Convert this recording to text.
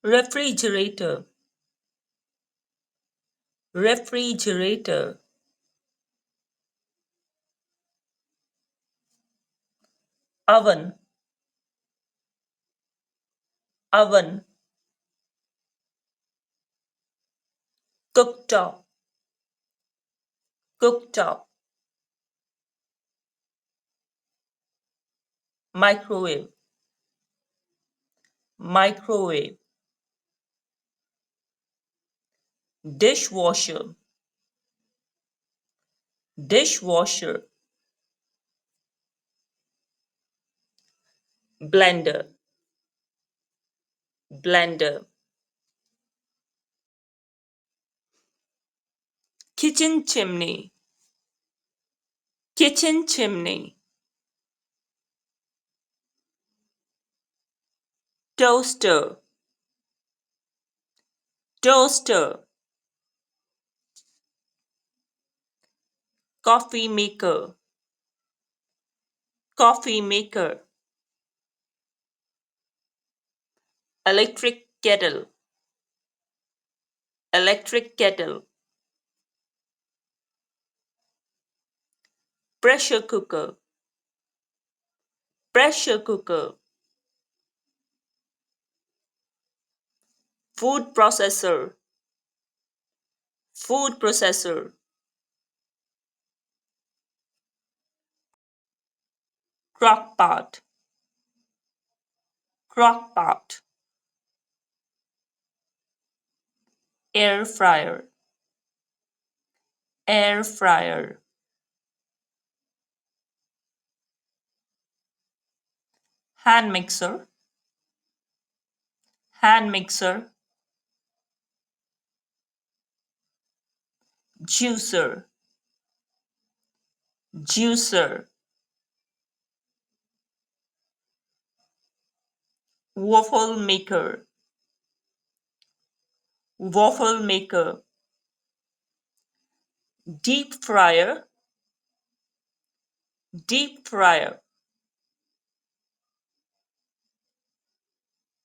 refrigerator, refrigerator, oven, oven, cooktop, cooktop, microwave, microwave, dishwasher, dishwasher, blender, blender, kitchen chimney, kitchen chimney, toaster, toaster, coffee maker, coffee maker, electric kettle, electric kettle, pressure cooker, pressure cooker, food processor, food processor, crock pot, crock pot, air fryer, air fryer, hand mixer, hand mixer, juicer, juicer, waffle maker, waffle maker, deep fryer, deep fryer,